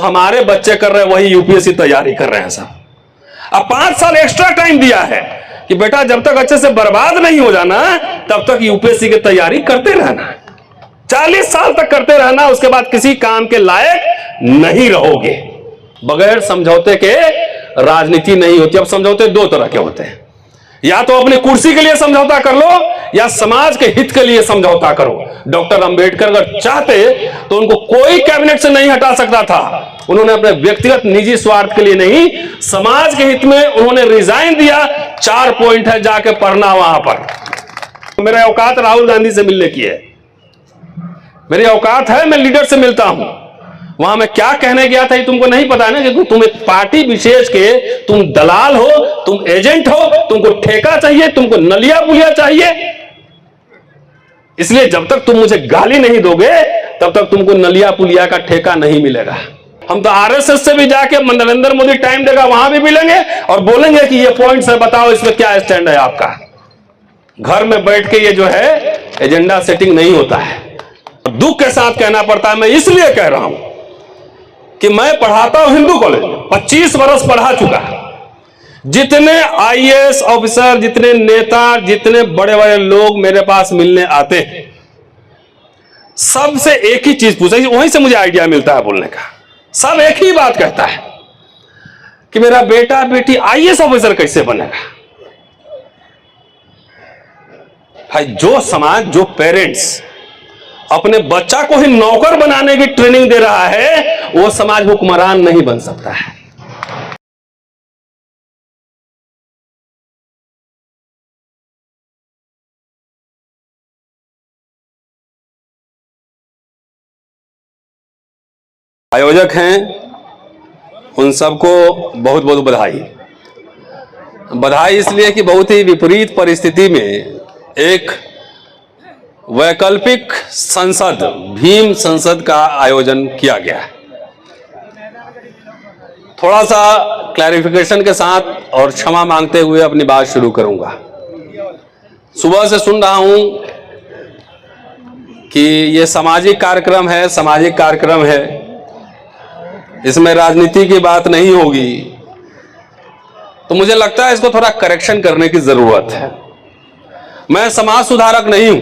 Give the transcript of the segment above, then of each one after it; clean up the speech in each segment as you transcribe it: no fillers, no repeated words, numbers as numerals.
हमारे बच्चे कर रहे हैं वही यूपीएससी तैयारी कर रहे हैं सब। अब 5 साल एक्स्ट्रा टाइम दिया है कि बेटा जब तक अच्छे से बर्बाद नहीं हो जाना तब तक यूपीएससी की तैयारी करते रहना, 40 साल तक करते रहना, उसके बाद किसी काम के लायक नहीं रहोगे। बगैर समझौते के राजनीति नहीं होती। अब समझौते 2 तरह के होते हैं, या तो अपनी कुर्सी के लिए समझौता कर लो या समाज के हित के लिए समझौता करो। डॉक्टर अंबेडकर अगर चाहते तो उनको कोई कैबिनेट से नहीं हटा सकता था। उन्होंने अपने व्यक्तिगत निजी स्वार्थ के लिए नहीं, समाज के हित में उन्होंने रिजाइन दिया। 4 पॉइंट है, जाके पढ़ना वहां पर। मेरा औकात राहुल गांधी से मिलने की है, मेरी औकात है, मैं लीडर से मिलता हूं। वहां मैं क्या कहने गया था ये तुमको नहीं पता है ना, कि तुम एक पार्टी विशेष के तुम दलाल हो, तुम एजेंट हो, तुमको ठेका चाहिए, तुमको नलिया पुलिया चाहिए। इसलिए जब तक तुम मुझे गाली नहीं दोगे तब तक तुमको नलिया पुलिया का ठेका नहीं मिलेगा। हम तो आरएसएस से भी जाके नरेंद्र मोदी टाइम देगा वहां भी मिलेंगे और बोलेंगे कि ये पॉइंट्स है, बताओ इसमें क्या स्टैंड है आपका। घर में बैठ के ये जो है एजेंडा सेटिंग नहीं होता है। दुख के साथ कहना पड़ता है, मैं इसलिए कह रहा हूं कि मैं पढ़ाता हूं हिंदू कॉलेज में, 25 वर्ष पढ़ा चुका। जितने आईएएस ऑफिसर, जितने नेता, जितने बड़े बड़े लोग मेरे पास मिलने आते हैं, सबसे एक ही चीज पूछा, वहीं से मुझे आइडिया मिलता है बोलने का। सब एक ही बात कहता है कि मेरा बेटा बेटी आईएएस ऑफिसर कैसे बनेगा। भाई जो समाज, जो पेरेंट्स अपने बच्चा को ही नौकर बनाने की ट्रेनिंग दे रहा है, वो समाज हुक्मरान नहीं बन सकता है। आयोजक हैं उन सबको बहुत बहुत बधाई। बधाई इसलिए कि बहुत ही विपरीत परिस्थिति में एक वैकल्पिक संसद, भीम संसद का आयोजन किया गया है। थोड़ा सा क्लैरिफिकेशन के साथ और क्षमा मांगते हुए अपनी बात शुरू करूंगा। सुबह से सुन रहा हूं कि ये सामाजिक कार्यक्रम है, सामाजिक कार्यक्रम है, इसमें राजनीति की बात नहीं होगी। तो मुझे लगता है इसको थोड़ा करेक्शन करने की जरूरत है। मैं समाज सुधारक नहीं हूं,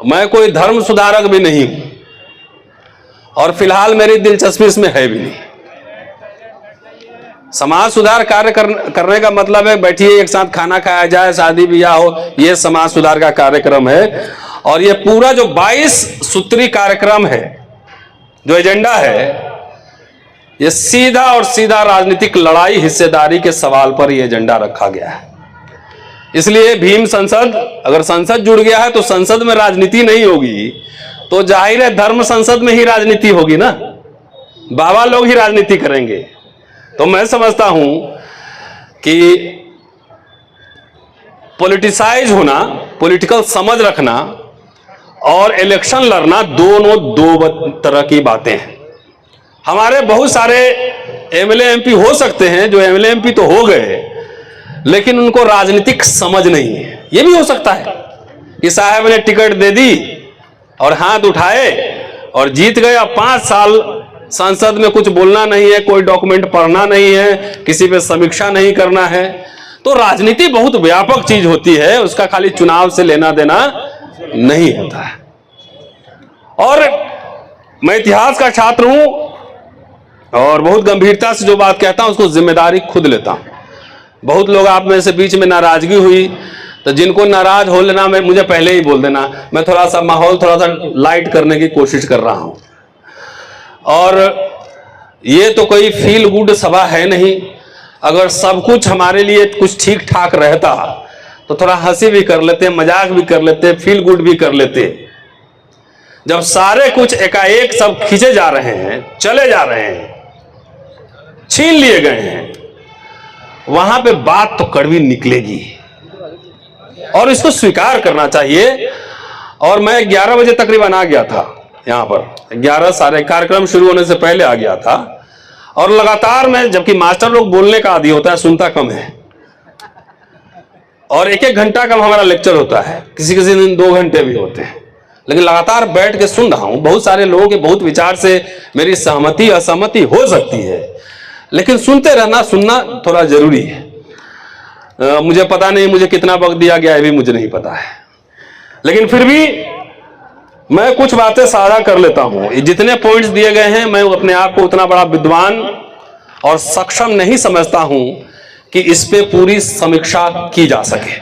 मैं कोई धर्म सुधारक भी नहीं हूं, और फिलहाल मेरी दिलचस्पी इसमें है भी नहीं। समाज सुधार कार्य करने का मतलब है बैठिए एक साथ खाना खाया जाए, शादी ब्याह हो, यह समाज सुधार का कार्यक्रम है। और यह पूरा जो 22 सूत्री कार्यक्रम है, जो एजेंडा है, यह सीधा और सीधा राजनीतिक लड़ाई, हिस्सेदारी के सवाल पर यह एजेंडा रखा गया है। इसलिए भीम संसद, अगर संसद जुड़ गया है तो संसद में राजनीति नहीं होगी, तो जाहिर है धर्म संसद में ही राजनीति होगी ना, बाबा लोग ही राजनीति करेंगे। तो मैं समझता हूं कि पॉलिटिसाइज होना, पॉलिटिकल समझ रखना और इलेक्शन लड़ना दोनों 2 तरह की बातें हैं। हमारे बहुत सारे एमएलए एमपी हो सकते हैं, जो एमएलए एमपी तो हो गए, लेकिन उनको राजनीतिक समझ नहीं है। यह भी हो सकता है कि साहब ने टिकट दे दी और हाथ उठाए और जीत गए। अब 5 साल संसद में कुछ बोलना नहीं है, कोई डॉक्यूमेंट पढ़ना नहीं है, किसी पे समीक्षा नहीं करना है। तो राजनीति बहुत व्यापक चीज होती है, उसका खाली चुनाव से लेना देना नहीं होता है। और मैं इतिहास का छात्र हूं और बहुत गंभीरता से जो बात कहता हूं उसको जिम्मेदारी खुद लेता हूं। बहुत लोग आप में से बीच में नाराजगी हुई, तो जिनको नाराज हो लेना, मैं मुझे पहले ही बोल देना। मैं थोड़ा सा माहौल थोड़ा सा लाइट करने की कोशिश कर रहा हूं। और ये तो कोई फील गुड सभा है नहीं। अगर सब कुछ हमारे लिए कुछ ठीक ठाक रहता तो थोड़ा हंसी भी कर लेते, मजाक भी कर लेते, फील गुड भी कर लेते। जब सारे कुछ एकाएक सब खींचे जा रहे हैं, चले जा रहे हैं, छीन लिए गए हैं, वहां पे बात तो कड़वी निकलेगी और इसको स्वीकार करना चाहिए। और मैं 11 बजे तकरीबन आ गया था यहां पर, 11 सारे कार्यक्रम शुरू होने से पहले आ गया था। और लगातार मैं, जबकि मास्टर लोग बोलने का आदी होता है, सुनता कम है, और 1-1 घंटा कम हमारा लेक्चर होता है, किसी किसी दिन 2 घंटे भी होते हैं। लेकिन लगातार बैठ के सुन रहा हूं। बहुत सारे लोगों के बहुत विचार से मेरी सहमति असहमति हो सकती है, लेकिन सुनते रहना, सुनना थोड़ा जरूरी है। मुझे पता नहीं मुझे कितना वक्त दिया गया है भी मुझे नहीं पता है, लेकिन फिर भी मैं कुछ बातें साझा कर लेता हूं। जितने पॉइंट्स दिए गए हैं, मैं अपने आप को उतना बड़ा विद्वान और सक्षम नहीं समझता हूं कि इस पे पूरी समीक्षा की जा सके।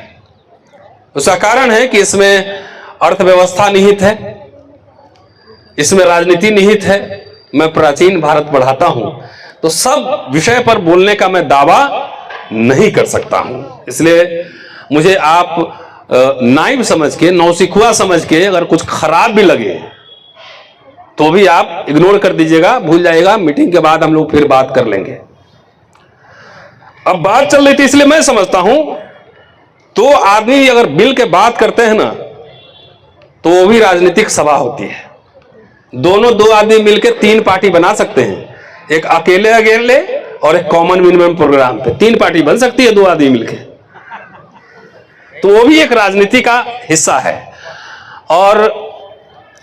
उसका कारण है कि इसमें अर्थव्यवस्था निहित है, इसमें राजनीति निहित है। मैं प्राचीन भारत पढ़ाता हूं, तो सब विषय पर बोलने का मैं दावा नहीं कर सकता हूं। इसलिए मुझे आप नाइब समझ के, नौसिखुआ समझ के, अगर कुछ खराब भी लगे तो भी आप इग्नोर कर दीजिएगा, भूल जाइएगा। मीटिंग के बाद हम लोग फिर बात कर लेंगे। अब बात चल रही थी, इसलिए मैं समझता हूं तो आदमी अगर बिल के बात करते हैं ना, तो वो भी राजनीतिक सभा होती है। दो आदमी मिलकर 3 पार्टी बना सकते हैं, एक अकेले और एक कॉमन मिनिमम प्रोग्राम पे 3 पार्टी बन सकती है 2 आदमी मिलकर। तो वो भी एक राजनीति का हिस्सा है। और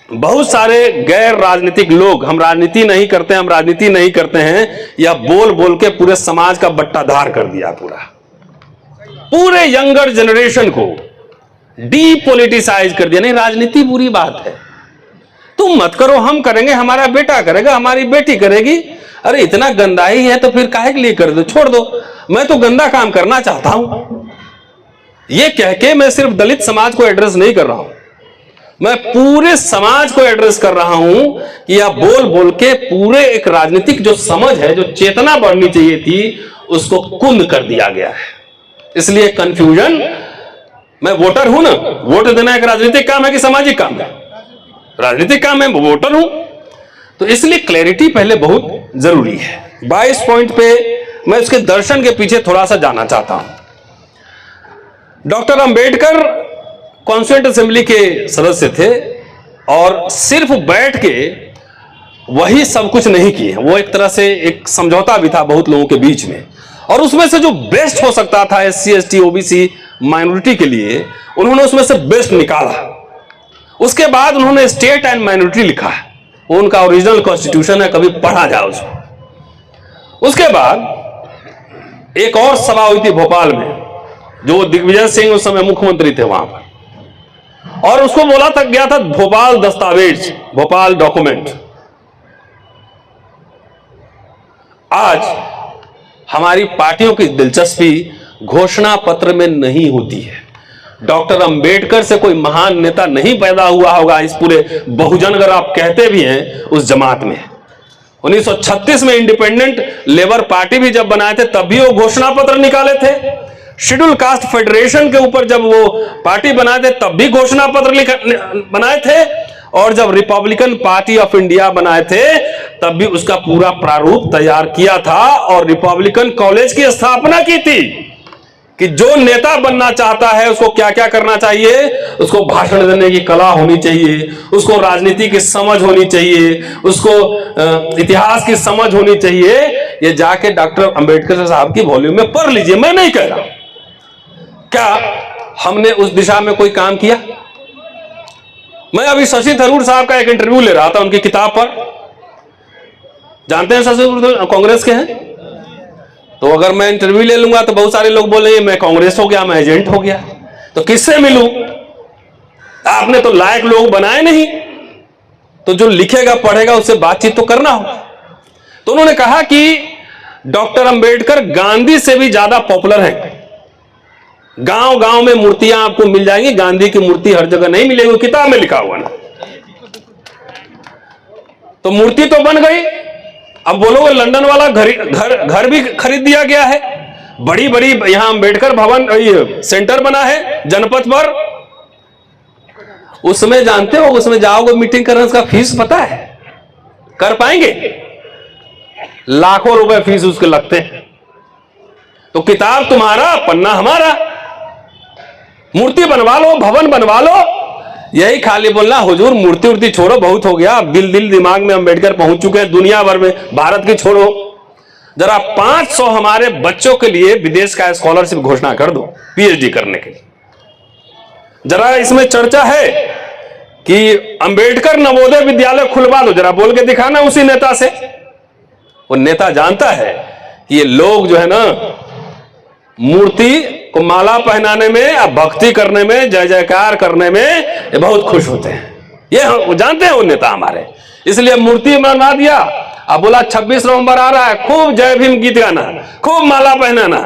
बहुत सारे गैर राजनीतिक लोग हम राजनीति नहीं करते हैं, या बोल बोल के पूरे समाज का बट्टाधार कर दिया। पूरे यंगर जनरेशन को डीपोलिटिसाइज कर दिया। नहीं, राजनीति बुरी बात है, तुम मत करो, हम करेंगे, हमारा बेटा करेगा, हमारी बेटी करेगी। अरे इतना गंदा ही है तो फिर काहे के लिए कर दो, छोड़ दो। मैं तो गंदा काम करना चाहता हूं, ये कह के मैं सिर्फ दलित समाज को एड्रेस नहीं कर रहा हूं, मैं पूरे समाज को एड्रेस कर रहा हूं कि यह बोल बोल के पूरे एक राजनीतिक जो समझ है, जो चेतना बढ़नी चाहिए थी, उसको कुंद कर दिया गया है। इसलिए कंफ्यूजन। मैं वोटर हूं ना, वोट देना एक राजनीतिक काम है कि सामाजिक काम है? राजनीतिक काम है, वोटर हूं। तो इसलिए क्लैरिटी पहले बहुत जरूरी है। 22 पॉइंट पे मैं उसके दर्शन के पीछे थोड़ा सा जाना चाहता हूं। डॉक्टर अंबेडकर कॉन्स्टिट्यूएंट असेंबली के सदस्य थे और सिर्फ बैठ के वही सब कुछ नहीं किए। वो एक तरह से एक समझौता भी था बहुत लोगों के बीच में, और उसमें से जो बेस्ट हो सकता था SC ST OBC माइनॉरिटी के लिए, उन्होंने उसमें से बेस्ट निकाला। उसके बाद उन्होंने स्टेट एंड माइनॉरिटी लिखा है, वो उनका ओरिजिनल कॉन्स्टिट्यूशन है, कभी पढ़ा जाए उसको। उसके बाद एक और सभा हुई थी भोपाल में, जो दिग्विजय सिंह उस समय मुख्यमंत्री थे वहां पर, और उसको बोला तक गया था भोपाल दस्तावेज, भोपाल डॉक्यूमेंट। आज हमारी पार्टियों की दिलचस्पी घोषणा पत्र में नहीं होती है। डॉक्टर अंबेडकर से कोई महान नेता नहीं पैदा हुआ होगा इस पूरे बहुजन, अगर आप कहते भी हैं, उस जमात में। 1936 में इंडिपेंडेंट लेबर पार्टी भी जब बनाए थे, तब भी वो घोषणा पत्र निकाले थे। शेड्यूल कास्ट फेडरेशन के ऊपर जब वो पार्टी बनाए थे, तब भी घोषणा पत्र बनाए थे। और जब रिपब्लिकन पार्टी ऑफ इंडिया बनाए थे, तब भी उसका पूरा प्रारूप तैयार किया था और रिपब्लिकन कॉलेज की स्थापना की थी कि जो नेता बनना चाहता है उसको क्या क्या करना चाहिए। उसको भाषण देने की कला होनी चाहिए, उसको राजनीति की समझ होनी चाहिए, उसको इतिहास की समझ होनी चाहिए। ये जाके डॉक्टर अंबेडकर साहब की वॉल्यूम में पढ़ लीजिए, मैं नहीं कह रहा। क्या हमने उस दिशा में कोई काम किया? मैं अभी शशि थरूर साहब का एक इंटरव्यू ले रहा था उनकी किताब पर। जानते हैं शशि थरूर कांग्रेस के हैं, तो अगर मैं इंटरव्यू ले लूंगा तो बहुत सारे लोग बोलेंगे मैं कांग्रेस हो गया, मैं एजेंट हो गया, तो किससे मिलूं? आपने तो लायक लोग बनाए नहीं, तो जो लिखेगा पढ़ेगा उससे बातचीत तो करना हो। तो उन्होंने कहा कि डॉक्टर अंबेडकर गांधी से भी ज्यादा पॉपुलर है। गांव गांव में मूर्तियां आपको मिल जाएंगी, गांधी की मूर्ति हर जगह नहीं मिलेगी, किताब में लिखा हुआ ना। तो मूर्ति तो बन गई, अब बोलोगे लंदन वाला घर भी खरीद दिया गया है। बड़ी बड़ी यहां अंबेडकर भवन सेंटर बना है जनपद पर। उसमें जानते हो, उसमें जाओगे मीटिंग करने, उसका फीस पता है? कर पाएंगे? लाखों रुपए फीस उसके लगते हैं। तो किताब तुम्हारा, पन्ना हमारा। मूर्ति बनवा लो, भवन बनवा लो, यही खाली बोलना हुजूर मूर्ति उर्ति छोड़ो, बहुत हो गया। दिल दिमाग में अंबेडकर पहुंच चुके हैं दुनिया भर में, भारत की छोड़ो। जरा 500 हमारे बच्चों के लिए विदेश का स्कॉलरशिप घोषणा कर दो PhD करने के लिए। जरा इसमें चर्चा है कि अंबेडकर नवोदय विद्यालय खुलवा दो, जरा बोल के दिखाना उसी नेता से। वो नेता जानता है कि ये लोग जो है ना मूर्ति को माला पहनाने में या भक्ति करने में, जय जयकार करने में ये बहुत खुश होते हैं। ये जानते हैं वो नेता हमारे, इसलिए मूर्ति बनवा दिया। अब बोला 26 नवंबर आ रहा है, खूब जय भीम गीत गाना, खूब माला पहनाना,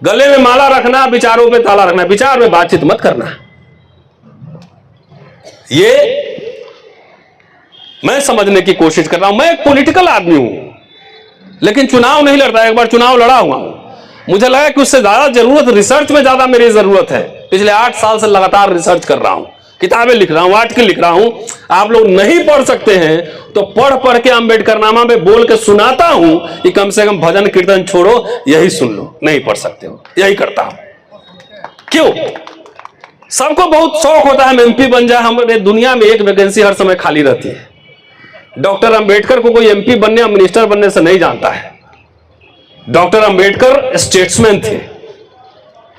गले में माला रखना, विचारों पे ताला रखना, विचार में बातचीत मत करना। ये मैं समझने की कोशिश कर रहा हूं। मैं एक पॉलिटिकल आदमी हूं, लेकिन चुनाव नहीं लड़ता। एक बार चुनाव लड़ा हुआ हूं, मुझे लगा कि उससे ज्यादा जरूरत रिसर्च में ज्यादा मेरी जरूरत है। पिछले 8 साल से लगातार रिसर्च कर रहा हूं, किताबें लिख रहा हूं, आर्टिकल लिख रहा हूं। आप लोग नहीं पढ़ सकते हैं तो पढ़ पढ़ के अंबेडकर नामा में बोल के सुनाता हूं कि कम से कम भजन कीर्तन छोड़ो, यही सुन लो। नहीं पढ़ सकते हो, यही करता हूं। क्यों? सबको बहुत शौक होता है हम एमपी बन जाए। हमारे दुनिया में एक वैकेंसी हर समय खाली रहती है। डॉक्टर अंबेडकर को कोई एमपी बनने या मिनिस्टर बनने से नहीं जानता है। डॉक्टर अंबेडकर स्टेट्समैन थे।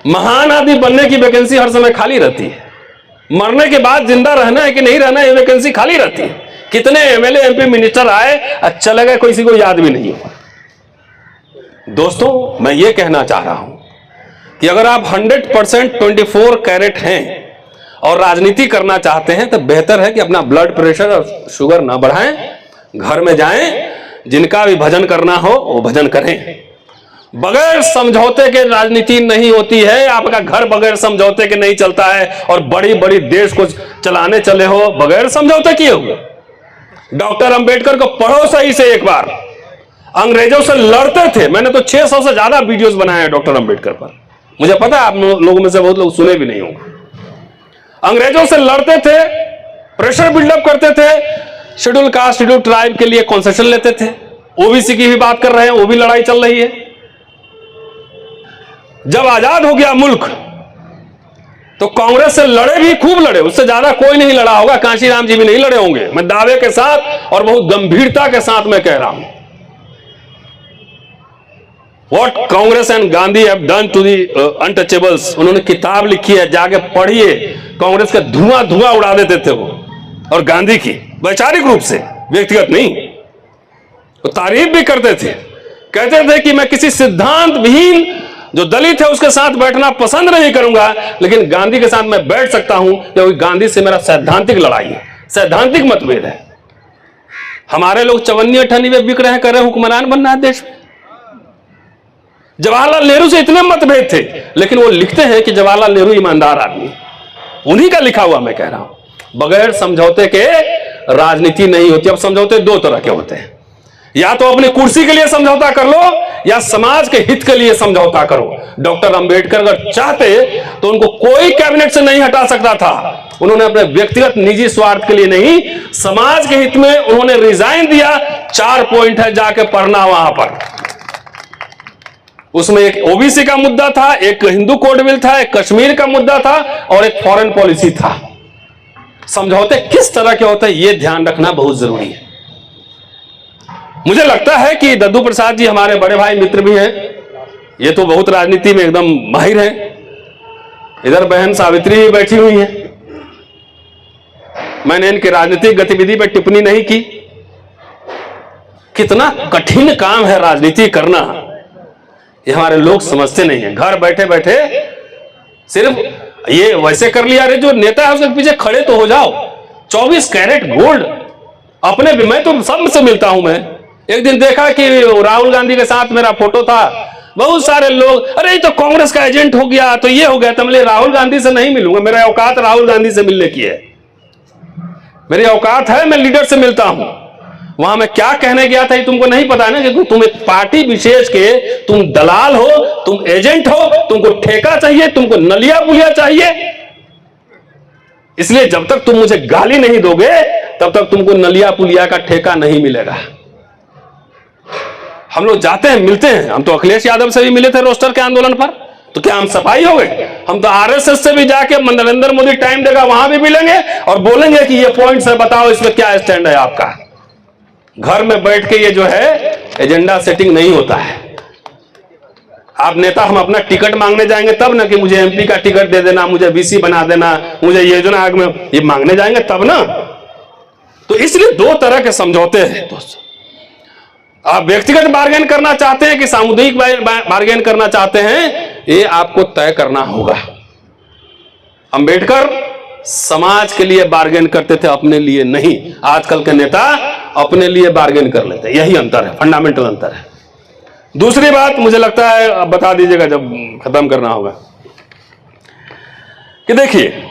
महान आदमी बनने की वैकेंसी हर समय खाली रहती है। मरने के बाद जिंदा रहना है कि नहीं रहना, ये वैकेंसी खाली रहती है। कितने एमएलए एमपी मिनिस्टर आए, चले गए, किसी को याद भी नहीं हुआ। दोस्तों, मैं ये कहना चाह रहा हूं कि अगर आप 100% 24 कैरेट हैं और राजनीति करना चाहते हैं तो बेहतर है कि अपना ब्लड प्रेशर और शुगर ना बढ़ाएं, घर में जाएं, जिनका भी भजन करना हो वो भजन करें। बगैर समझौते के राजनीति नहीं होती है। आपका घर बगैर समझौते के नहीं चलता है, और बड़ी बड़ी देश को चलाने चले हो बगैर समझौते किए हुए। डॉक्टर अंबेडकर को पढ़ो सही से एक बार। अंग्रेजों से लड़ते थे। मैंने तो 600 से ज्यादा वीडियोस बनाए हैं डॉक्टर अंबेडकर पर। मुझे पता है आप लोगों में से बहुत लोग सुने भी नहीं होंगे। अंग्रेजों से लड़ते थे, प्रेशर बिल्डअप करते थे, शेड्यूल कास्ट शेड्यूल ट्राइब के लिए कंसेशन लेते थे। ओबीसी की भी बात कर रहे हैं, वो भी लड़ाई चल रही है। जब आजाद हो गया मुल्क तो कांग्रेस से लड़े भी, खूब लड़े। उससे ज्यादा कोई नहीं लड़ा होगा, कांशीराम जी भी नहीं लड़े होंगे। मैं दावे के साथ और बहुत गंभीरता के साथ मैं कह रहा हूं, what Congress and Gandhi have done to the untouchables. उन्होंने किताब लिखी है, जाके पढ़िए। कांग्रेस का धुआं धुआं उड़ा देते थे वो, और गांधी की वैचारिक रूप से, व्यक्तिगत नहीं। वो तारीफ भी करते थे, कहते थे कि मैं किसी सिद्धांत विहीन जो दलित है उसके साथ बैठना पसंद नहीं करूंगा, लेकिन गांधी के साथ मैं बैठ सकता हूं क्योंकि गांधी से मेरा सैद्धांतिक लड़ाई है, सैद्धांतिक मतभेद है। हमारे लोग 54-58 में बिक रहे हैं, कर रहे हैं हुक्मरान बनना है देश में। जवाहरलाल नेहरू से इतने मतभेद थे, लेकिन वो लिखते हैं कि जवाहरलाल नेहरू ईमानदार आदमी। उन्हीं का लिखा हुआ मैं कह रहा हूं। बगैर समझौते के राजनीति नहीं होती। अब समझौते 2 तरह के होते हैं, या तो अपनी कुर्सी के लिए समझौता कर लो या समाज के हित के लिए समझौता करो। डॉक्टर अंबेडकर अगर चाहते तो उनको कोई कैबिनेट से नहीं हटा सकता था। उन्होंने अपने व्यक्तिगत निजी स्वार्थ के लिए नहीं, समाज के हित में उन्होंने रिजाइन दिया। 4 पॉइंट है, जाके पढ़ना वहां पर। उसमें एक ओबीसी का मुद्दा था, एक हिंदू कोड बिल था, एक कश्मीर का मुद्दा था, और एक फॉरेन पॉलिसी था। समझौते किस तरह के होते हैं ये ध्यान रखना बहुत जरूरी है। मुझे लगता है कि दद्दू प्रसाद जी हमारे बड़े भाई मित्र भी हैं। ये तो बहुत राजनीति में एकदम माहिर हैं। इधर बहन सावित्री भी बैठी हुई हैं। मैंने इनकी राजनीतिक गतिविधि पर टिप्पणी नहीं की। कितना कठिन काम है राजनीति करना, ये हमारे लोग समझते नहीं है। घर बैठे बैठे सिर्फ ये वैसे कर लिया। अरे जो नेता है उसके पीछे खड़े तो हो जाओ। 24 कैरेट गोल्ड अपने भी, मैं तो सबसे मिलता हूं। मैं एक दिन देखा कि राहुल गांधी के साथ मेरा फोटो था, बहुत सारे लोग, अरे तो कांग्रेस का एजेंट हो गया, तो ये हो गया। तो मैं राहुल गांधी से नहीं मिलूंगा, मेरा औकात राहुल गांधी से मिलने की है। मेरी औकात है, मैं लीडर से मिलता हूं। वहां मैं क्या कहने गया था ये तुमको नहीं पता है ना, कि तुम एक पार्टी विशेष के तुम दलाल हो, तुम एजेंट हो, तुमको ठेका चाहिए, तुमको नलिया पुलिया चाहिए। इसलिए जब तक तुम मुझे गाली नहीं दोगे तब तक तुमको नलिया पुलिया का ठेका नहीं मिलेगा। हम लोग जाते हैं, मिलते हैं। हम तो अखिलेश यादव से भी मिले थे रोस्टर के आंदोलन पर, तो क्या हम सफाई हो गए? हम तो आरएसएस से भी जाके नरेंद्र मोदी टाइम देगा वहां भी मिलेंगे और बोलेंगे कि ये पॉइंट्स है, बताओ इसमें क्या स्टैंड है आपका। घर में बैठ के ये जो है एजेंडा सेटिंग नहीं होता है। आप नेता हम अपना टिकट मांगने जाएंगे तब ना कि मुझे एमपी का टिकट दे देना, मुझे बीसी बना देना, मुझे योजना आयोग में, ये मांगने जाएंगे तब ना। तो इसलिए दो तरह के समझौते हैं दोस्तों। आप व्यक्तिगत बार्गेन करना चाहते हैं कि सामुदायिक बार्गेन करना चाहते हैं, ये आपको तय करना होगा। अंबेडकर समाज के लिए बार्गेन करते थे, अपने लिए नहीं। आजकल के नेता अपने लिए बार्गेन कर लेते हैं, यही अंतर है, फंडामेंटल अंतर है। दूसरी बात मुझे लगता है, अब बता दीजिएगा जब खत्म करना होगा, कि देखिए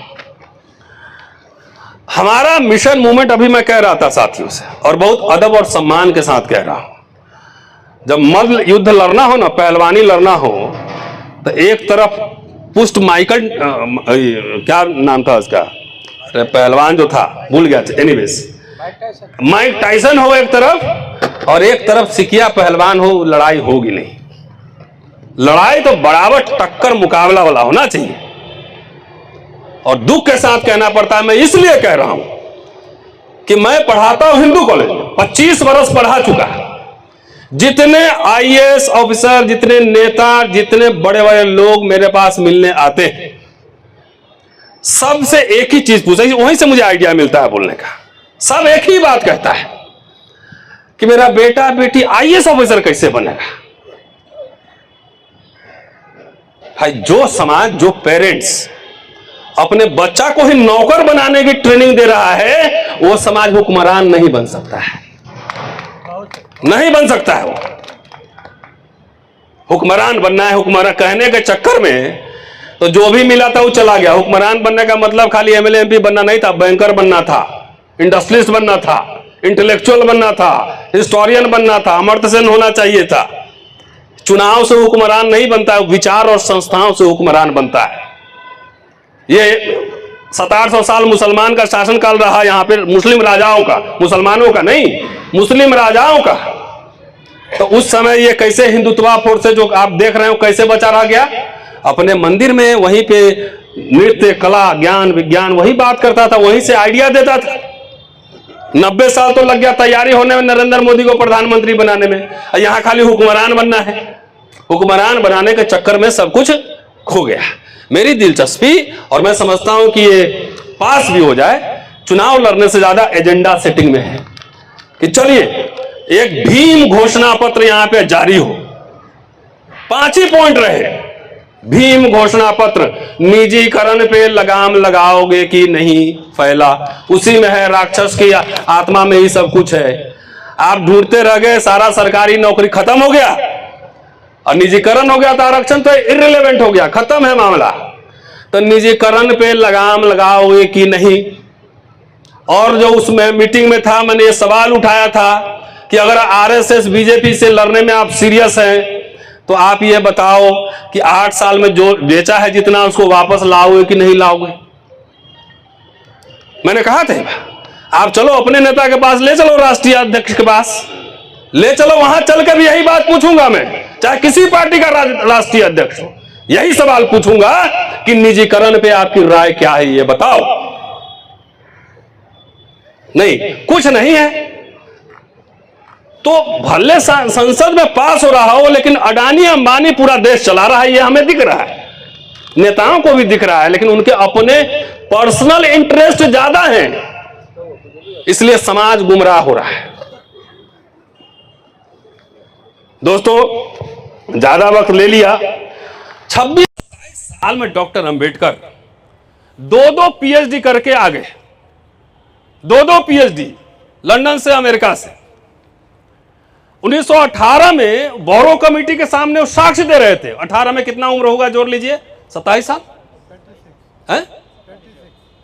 हमारा मिशन मूवमेंट, अभी मैं कह रहा था साथियों से, और बहुत अदब और सम्मान के साथ कह रहा हूं, जब मल्ल युद्ध लड़ना हो ना, पहलवानी लड़ना हो, तो एक तरफ पुष्ट माइकल, क्या नाम था उसका, अरे पहलवान जो था भूल गया, एनीवेज माइक टाइसन हो एक तरफ, और एक तरफ सिकिया पहलवान हो, लड़ाई होगी नहीं। लड़ाई तो बराबर टक्कर मुकाबला वाला होना चाहिए। और दुख के साथ कहना पड़ता है, मैं इसलिए कह रहा हूं कि मैं पढ़ाता हूं हिंदू कॉलेज में, 25 वर्ष पढ़ा चुका। जितने आईएएस ऑफिसर, जितने नेता, जितने बड़े बड़े लोग मेरे पास मिलने आते हैं, सबसे एक ही चीज पूछा, वहीं से मुझे आइडिया मिलता है बोलने का। सब एक ही बात कहता है कि मेरा बेटा बेटी आईएएस ऑफिसर कैसे बनेगा। भाई, जो समाज, जो पेरेंट्स अपने बच्चा को ही नौकर बनाने की ट्रेनिंग दे रहा है, वो समाज हुक्मरान नहीं बन सकता है, नहीं बन सकता है। वो हुक्मरान बनना है, हुक्मरान कहने के चक्कर में तो जो भी मिला था वो चला गया। हुक्मरान बनने का मतलब खाली एमएलए एमपी बनना नहीं था, बैंकर बनना था, इंडस्ट्रियलिस्ट बनना था, इंटेलेक्चुअल बनना था, हिस्टोरियन बनना था, अमर्त्य सेन होना चाहिए था। चुनाव से हुक्मरान नहीं बनता है, विचार और संस्थाओं से हुक्मरान बनता है। ये 700 साल मुसलमान का शासनकाल रहा यहाँ पे, मुस्लिम राजाओं का, मुसलमानों का नहीं, मुस्लिम राजाओं का। तो उस समय ये कैसे हिंदुत्वा फोर्स से जो आप देख रहे हो कैसे बचा रह गया, अपने मंदिर में वहीं पे नृत्य, कला, ज्ञान, विज्ञान वही बात करता था, वहीं से आइडिया देता था। 90 साल तो लग गया तैयारी होने में नरेंद्र मोदी को प्रधानमंत्री बनाने में, यहां खाली हुक्मरान बनना है। हुक्मरान बनाने के चक्कर में सब कुछ खो गया। मेरी दिलचस्पी, और मैं समझता हूं कि ये पास भी हो जाए, चुनाव लड़ने से ज्यादा एजेंडा सेटिंग में है कि चलिए एक भीम घोषणा पत्र यहां पे जारी हो। 5 ही पॉइंट रहे। भीम घोषणा पत्र, निजीकरण पे लगाम लगाओगे कि नहीं फैला, उसी में है, राक्षस की आत्मा में ही सब कुछ है। आप ढूंढते रह गए, सारा सरकारी नौकरी खत्म हो गया और निजीकरण हो गया, तो आरक्षण तो इर्रिलेवेंट हो गया, खत्म है मामला। तो निजीकरण पे लगाम लगाओगे कि नहीं। और जो उसमें मीटिंग में था, मैंने ये सवाल उठाया था कि अगर आरएसएस बीजेपी से लड़ने में आप सीरियस हैं, तो आप ये बताओ कि 8 साल में जो बेचा है जितना, उसको वापस लाओगे कि नहीं लाओगे। मैंने कहा था आप चलो अपने नेता के पास ले चलो, राष्ट्रीय अध्यक्ष के पास ले चलो, वहां चल के भी यही बात पूछूंगा मैं, चाहे किसी पार्टी का राष्ट्रीय अध्यक्ष हो, यही सवाल पूछूंगा कि निजीकरण पे आपकी राय क्या है, ये बताओ। नहीं, कुछ नहीं है। तो भले संसद में पास हो रहा हो, लेकिन अडानी अंबानी पूरा देश चला रहा है, ये हमें दिख रहा है, नेताओं को भी दिख रहा है, लेकिन उनके अपने पर्सनल इंटरेस्ट ज्यादा हैं, इसलिए समाज गुमराह हो रहा है। दोस्तों, ज्यादा वक्त ले लिया। 26 साल में डॉक्टर अंबेडकर 2-2 पीएचडी करके आ गए, 2-2 पीएचडी लंदन से, अमेरिका से। 1918 में बोरो कमेटी के सामने वो साक्ष्य दे रहे थे। 18 में कितना उम्र होगा, जोड़ लीजिए, 27 साल है,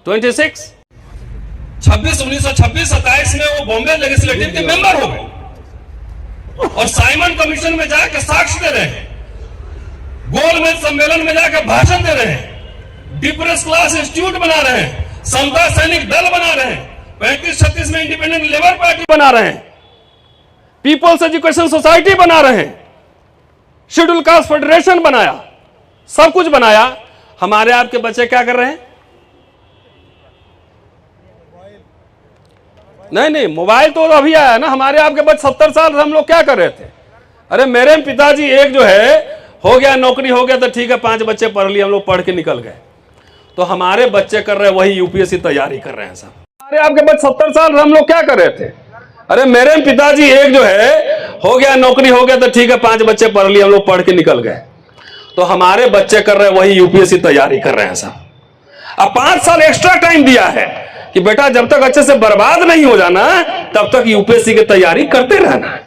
26, 1926, 27 में वो बॉम्बे लेजिस्लेटिव के मेंबर हो गए और साइमन कमीशन में जाकर साक्ष्य दे रहे हैं, गोलमेज सम्मेलन में जाकर भाषण दे रहे हैं, डिप्रेस क्लास इंस्टीट्यूट बना रहे हैं, समता सैनिक दल बना रहे हैं, 35-36 में इंडिपेंडेंट लेबर पार्टी बना रहे हैं, पीपल्स एजुकेशन सोसाइटी बना रहे हैं, शेड्यूल कास्ट फेडरेशन बनाया, सब कुछ बनाया। हमारे आपके बच्चे क्या कर रहे हैं? नहीं, मोबाइल तो अभी आया ना। हमारे आपके बच्चे 70 साल हम लोग क्या कर रहे थे? अरे मेरे पिताजी एक जो है हो गया नौकरी हो गया तो ठीक है, 5 बच्चे पढ़ लिए, हम लोग पढ़ के निकल गए। तो हमारे बच्चे कर रहे हैं वही यूपीएससी तैयारी कर रहे हैं साहब। अरे आपके बच्चे 70 साल हम लोग क्या कर रहे थे? अरे मेरे पिताजी एक जो है हो गया नौकरी हो गया तो ठीक है, 5 बच्चे पढ़ लिए, हम लोग पढ़ के निकल गए। तो हमारे बच्चे कर रहे हैं वही यूपीएससी तैयारी कर रहे हैं साहब। अब 5 साल एक्स्ट्रा टाइम दिया है कि बेटा जब तक अच्छे से बर्बाद नहीं हो जाना तब तक यूपीएससी की तैयारी करते रहना,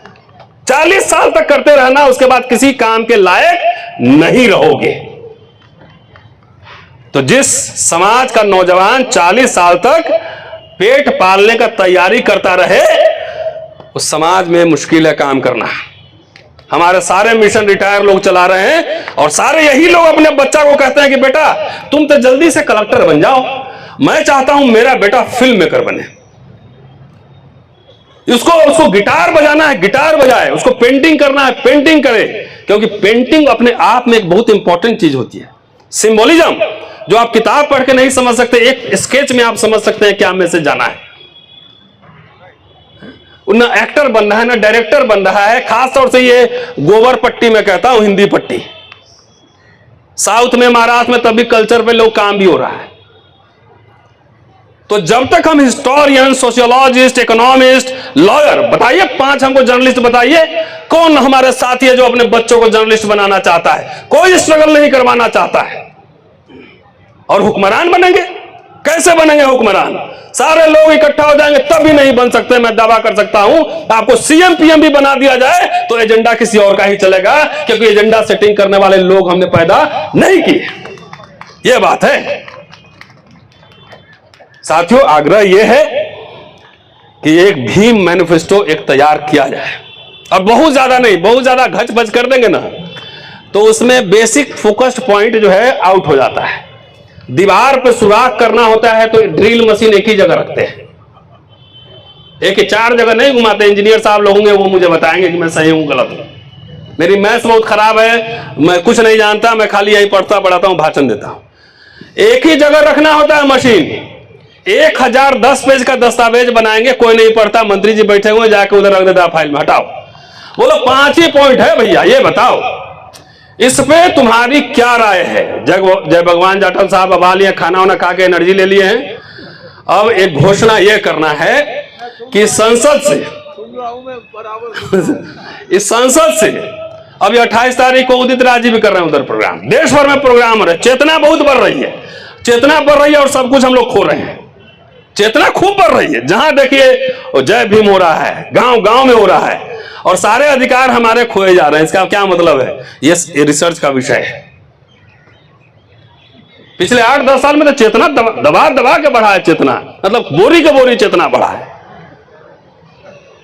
40 साल तक करते रहना, उसके बाद किसी काम के लायक नहीं रहोगे। तो जिस समाज का नौजवान 40 साल तक पेट पालने का तैयारी करता रहे उस समाज में मुश्किल है काम करना। हमारे सारे मिशन रिटायर लोग चला रहे हैं और सारे यही लोग अपने बच्चा को कहते हैं कि बेटा तुम तो जल्दी से कलेक्टर बन जाओ, मैं चाहता हूं मेरा बेटा फिल्म मेकर बने। उसको गिटार बजाना है, गिटार बजाए, उसको पेंटिंग करना है, पेंटिंग करे, क्योंकि पेंटिंग अपने आप में एक बहुत इंपॉर्टेंट चीज होती है। सिंबोलिज्म जो आप किताब पढ़ के नहीं समझ सकते, एक स्केच में आप समझ सकते हैं क्या मैसेज जाना है। ना एक्टर बन रहा है ना डायरेक्टर बन रहा है। खास तौर से ये गोबर पट्टी में कहता हूं, हिंदी पट्टी, साउथ में महाराष्ट्र में तभी कल्चर पे लोग काम भी हो रहा है। तो जब तक हम हिस्टोरियन, सोशियोलॉजिस्ट, इकोनॉमिस्ट, लॉयर, बताइए 5 हमको जर्नलिस्ट बताइए, कौन हमारे साथी है जो अपने बच्चों को जर्नलिस्ट बनाना चाहता है? कोई स्ट्रगल नहीं करवाना चाहता है। और हुक्मरान बनेंगे? कैसे बनेंगे हुक्मरान? सारे लोग इकट्ठा हो जाएंगे तब भी नहीं बन सकते। मैं दावा कर सकता हूं आपको सीएम पीएम भी बना दिया जाए तो एजेंडा किसी और का ही चलेगा, क्योंकि एजेंडा सेटिंग करने वाले लोग हमने पैदा नहीं किए। यह बात है साथियों। आग्रह यह है कि एक भीम मैनिफेस्टो एक तैयार किया जाए, और बहुत ज्यादा नहीं, बहुत ज्यादा घच बच कर देंगे ना तो उसमें बेसिक फोकस्ड पॉइंट जो है आउट हो जाता है। दीवार पे सुराख करना होता है तो ड्रिल मशीन एक ही जगह रखते हैं, एक 4 जगह नहीं घुमाते। इंजीनियर साहब लोग होंगे वो मुझे बताएंगे कि मैं सही हूं गलत हूं। मेरी मैथ्स बहुत खराब है, मैं कुछ नहीं जानता, मैं खाली यही पढ़ता पढ़ाता हूं, भाषण देता हूं। एक ही जगह रखना होता है मशीन। 1010 पेज का दस्तावेज बनाएंगे, कोई नहीं पढ़ता, मंत्री जी बैठे हुए, जाके उधर रख देता फाइल में, हटाओ। बोलो 5 ही पॉइंट है भैया, ये बताओ इस पे तुम्हारी क्या राय है? जय भगवान जाटव साहब अब आ लिए, खाना वाना खा के एनर्जी ले लिए हैं। अब एक घोषणा यह करना है कि संसद से इस संसद से अभी 28 तारीख को उदित राज जी भी कर रहे हैं उधर प्रोग्राम, देश भर में प्रोग्राम हो रहे हैं। चेतना बहुत बढ़ रही है, चेतना बढ़ रही है और सब कुछ हम लोग खो रहे हैं। चेतना खूब बढ़ रही है, जहां देखिए जय भीम हो रहा है, गांव गांव में हो रहा है, और सारे अधिकार हमारे खोए जा रहे हैं। इसका क्या मतलब है? ये रिसर्च का विषय है। पिछले 8-10 साल में तो चेतना दबा दबा के बढ़ा है, चेतना मतलब बोरी के बोरी चेतना बढ़ा है,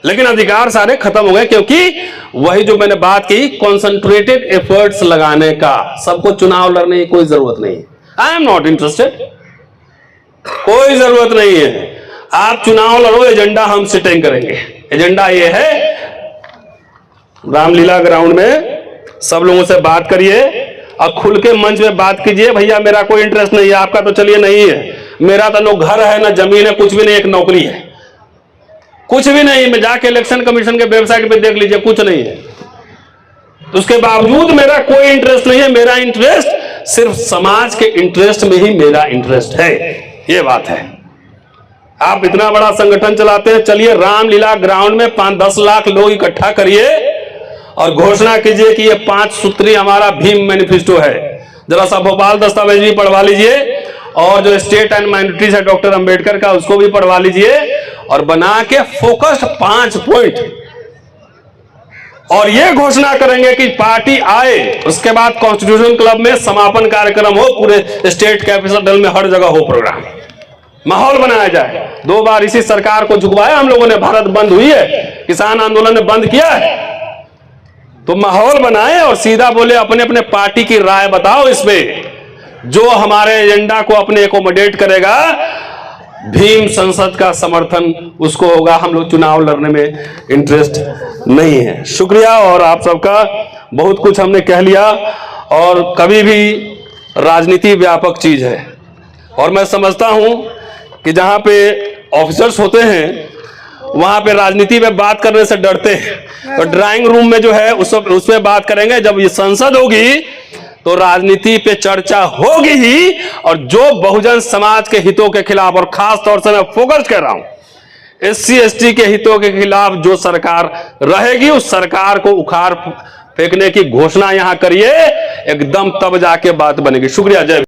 लेकिन अधिकार सारे खत्म हो गए। क्योंकि वही जो मैंने बात की, कॉन्सेंट्रेटेड एफर्ट्स लगाने का। सबको चुनाव लड़ने की कोई जरूरत नहीं है। आई एम नॉट इंटरेस्टेड, कोई जरूरत नहीं है। आप चुनाव लड़ो, एजेंडा हम सेटिंग करेंगे। एजेंडा ये है, रामलीला ग्राउंड में सब लोगों से बात करिए और खुल के मंच में बात कीजिए। भैया मेरा कोई इंटरेस्ट नहीं है, आपका तो चलिए नहीं है, मेरा तो लोग घर है ना जमीन है, कुछ भी नहीं, एक नौकरी है, कुछ भी नहीं। मैं जाके इलेक्शन कमीशन के वेबसाइट पे देख लीजिए, कुछ नहीं है। तो उसके बावजूद मेरा कोई इंटरेस्ट नहीं है। मेरा इंटरेस्ट सिर्फ समाज के इंटरेस्ट में ही मेरा इंटरेस्ट है। ये बात है। आप इतना बड़ा संगठन चलाते हैं, चलिए रामलीला ग्राउंड में 5-10 लाख लोग इकट्ठा करिए और घोषणा कीजिए कि ये 5 सूत्री हमारा भीम मैनिफेस्टो है। जरा सा भोपाल दस्तावेज भी पढ़वा लीजिए, और जो स्टेट एंड माइनॉरिटीज है डॉक्टर अंबेडकर का, उसको भी पढ़वा लीजिए, और बना के फोकस्ड 5 पॉइंट, और ये घोषणा करेंगे कि पार्टी आए। उसके बाद कॉन्स्टिट्यूशन क्लब में समापन कार्यक्रम हो, पूरे स्टेट कैपिटल में हर जगह हो प्रोग्राम, माहौल बनाया जाए। 2 बार इसी सरकार को झुकवाया हम लोगों ने, भारत बंद हुई है, किसान आंदोलन ने बंद किया है। तो माहौल बनाए और सीधा बोले अपने अपने पार्टी की राय बताओ इसमें, जो हमारे एजेंडा को अपने एकोमोडेट करेगा। भीम संसद का समर्थन उसको होगा। हम लोग चुनाव लड़ने में इंटरेस्ट नहीं है। शुक्रिया, और आप सबका बहुत कुछ हमने कह लिया। और कभी भी राजनीति व्यापक चीज है, और मैं समझता हूं कि जहां पे ऑफिसर्स होते हैं वहां पे राजनीति में बात करने से डरते हैं। तो ड्राइंग रूम में जो है उसमें बात करेंगे। जब ये संसद होगी तो राजनीति पे चर्चा होगी ही, और जो बहुजन समाज के हितों के खिलाफ, और खास तौर से मैं फोकस कर रहा हूं SC ST के हितों के खिलाफ जो सरकार रहेगी, उस सरकार को उखाड़ फेंकने की घोषणा यहां करिए एकदम, तब जाके बात बनेगी। शुक्रिया। जय